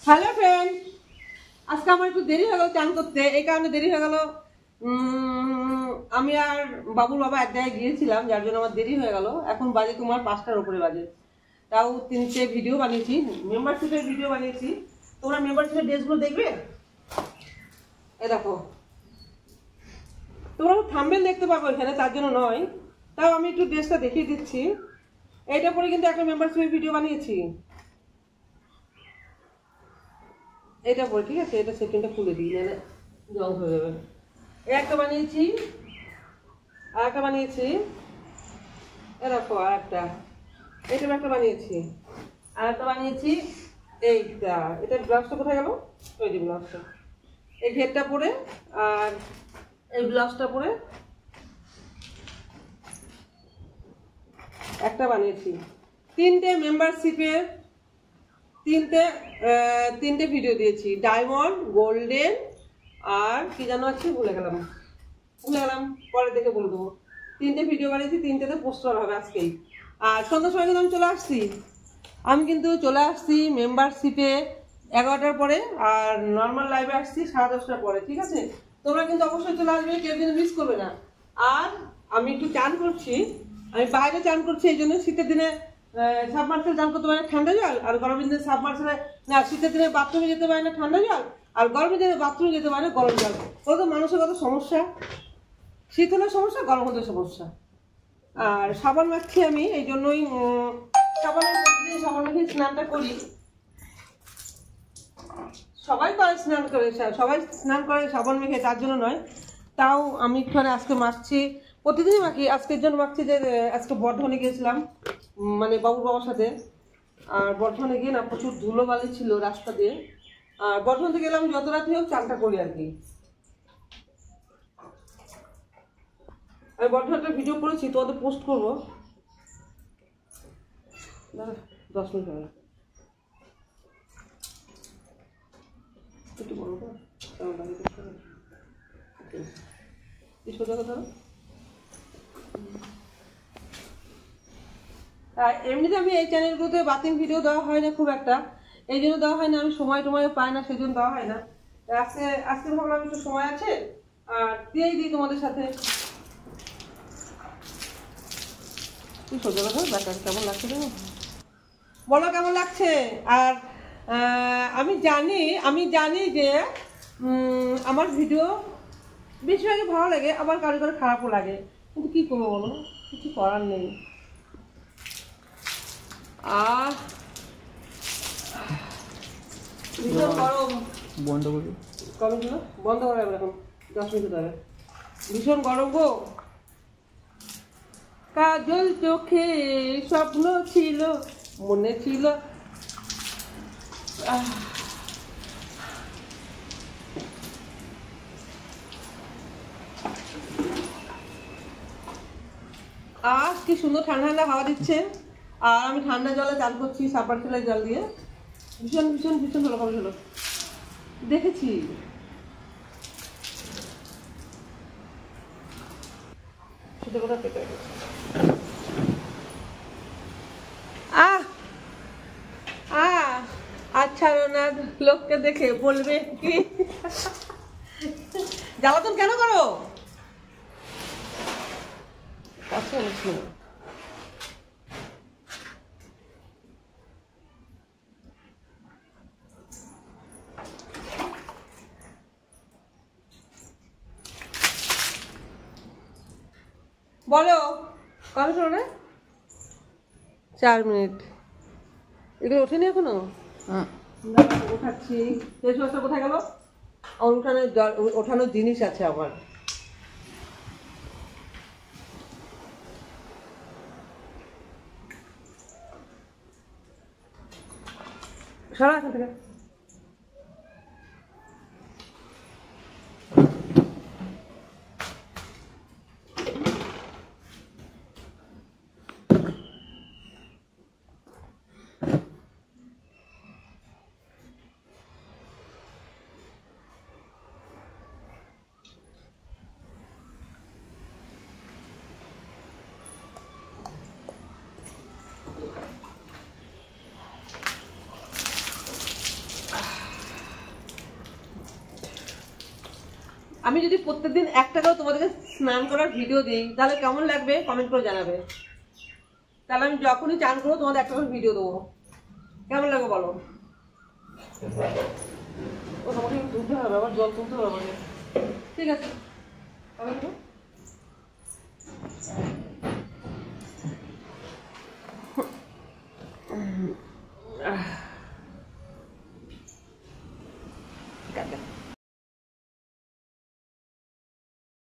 Hello friend, আজকে আমার একটু দেরি হয়ে গেল চান করতে। এই কারণে দেরি হয়ে গেল, আমি আর বাবুর বাবা এক জায়গায় গিয়েছিলাম, যার জন্য আমার দেরি হয়ে গেল। এখন বাজে তোমার 5টার উপরে বাজে। তাও 3টে ভিডিও বানিয়েছি, মেম্বারশিপের ভিডিও বানিয়েছি। তোমরা মেম্বারশিপের ড্রেসগুলো দেখবে। এ দেখো, তোমরা থাম্বনেল দেখতে পাবো এখানে, তার জন্য নয়। তাও আমি একটু ড্রেসটা দেখিয়ে দিচ্ছি। এইটা পরে কিন্তু একটা মেম্বারশিপের ভিডিও বানিয়েছি। এটা পরে, ঠিক আছে, এটা সেকেন্ডটা খুলে দিই, নাহলে রং হয়ে যাবে। একটা বানিয়েছি, আর একটা বানিয়েছি, এরকম আর একটা, এটা একটা বানিয়েছি, আর একটা বানিয়েছি এইটা। এটা ব্লাউজটা কোথায় গেল? ওই যে ব্লাউজটা, এই ঘেরটা পরে আর এই ব্লাউজটা পরে একটা বানিয়েছি। 3টে মেম্বারশিপের তিনটে ভিডিও দিয়েছি। ডায়মন্ড, গোল্ডেন আর কি যেন আছে, ভুলে গেলাম, পরে দেখে বলে দেবো। 3টে ভিডিও বানিয়েছি, 3টেতে পোস্ট করা হবে আজকেই। আর সন্ধ্যার সময় কিন্তু আমি চলে আসছি মেম্বারশিপে 11টার পরে, আর নর্মাল লাইভে আসছি 10:30টার পরে, ঠিক আছে? তোমরা কিন্তু অবশ্যই চলে আসবে, কেউ কিন্তু মিস করবে না। আর আমি একটু চান করছি, আমি বাইরে চান করছি, এই জন্য শীতের দিনে সাবমার্সেল চান করতে পারে না ঠান্ডা জল, আর গরমের দিনে সাবমার্সেলে না, শীতের দিনে বাথরুমে যেতে পারে না ঠান্ডা জল, আর গরমের দিনে বাথরুমে যেতে পারে না গরম জল। ওটা তো মানুষের কত সমস্যা, শীত হলে সমস্যা, গরম হলে সমস্যা। আর সাবান মাখছি আমি, এই জন্যই সাবান মেখে স্নানটা করি। সবাই স্নান করে সাবান মেখে, তার জন্য নয়। তাও আমি একটুখানি আজকে মাখছি, প্রতিদিনই মাখি, আজকের জন্য মাখছি। যে আজকে বর্ধমানে গিয়েছিলাম, মানে বাবুর বাবার সাথে। আর বর্ধমানে গিয়ে না প্রচুর ধুলোবালি ছিল রাস্তা দিয়ে। আর বর্ধমান থেকে গেলাম, যত রাত্রি হোক চানটা করি আর কি। আমি বর্ধমানটা ভিডিও করেছি, তোমাদের পোস্ট করবো। 10 মিনিট হবে, একটু বড় তো সোজা কথা। এমনিতে আমি এই চ্যানেলগুলোতে বাতিল ভিডিও দেওয়া হয় না খুব একটা, এই জন্য দেওয়া হয় না। আমি সময় পাই না, সেই জন্য দেওয়া হয় না। আজকে ভাবলাম একটু সময় আছে, আর দিয়েই দিই তোমাদের সাথে। তুই সোজা কথা, ব্যাটার কেমন লাগছে জানো? বলো কেমন লাগছে। আর আমি জানি যে আমার ভিডিও বেশিরভাগই ভালো লাগে, আবার কারো কারো খারাপও লাগে, কিন্তু কি করবো বলো, কিছু করার নেই। ভীষণ গরম, বন্ধ করবি, বন্ধ করে এখন 10 মিনিট ধরে। ভীষণ গরম গো, কাজল চোখে স্বপ্ন ছিল, মনে ছিল। কি সুন্দর ঠান্ডা ঠান্ডা হাওয়া দিচ্ছে, আর আমি ঠান্ডা জলে চান করছি, সাবমার্সেলের জল দিয়ে। ভীষণ ভীষণ ভীষণ ভালো দেখেছি। সেটা কথা পেটে গেছে। আচ্ছা না, লোককে দেখে বলবে কি জ্বালাতন কেন করো? বলো কবে শোনে? 4 মিনিট। এগুলো ওঠেনি এখনো? উঠাচ্ছি। শেষ বছর কোথায় গেল? ওঠানোর জিনিস আছে আমার। সারা এখান থেকে। আমি যদি প্রত্যেকদিন একটা করে তোমাদেরকে স্নান করার ভিডিও দিই তাহলে কেমন লাগবে কমেন্ট করে জানাবে। তাহলে আমি যখনই চান করবো তোমাদের একটা করে ভিডিও দেবো, কেমন লাগবে বলো। ও তোমাকে তুলতে হবে, আবার জল তুলতে হবে আমাকে। ঠিক আছে।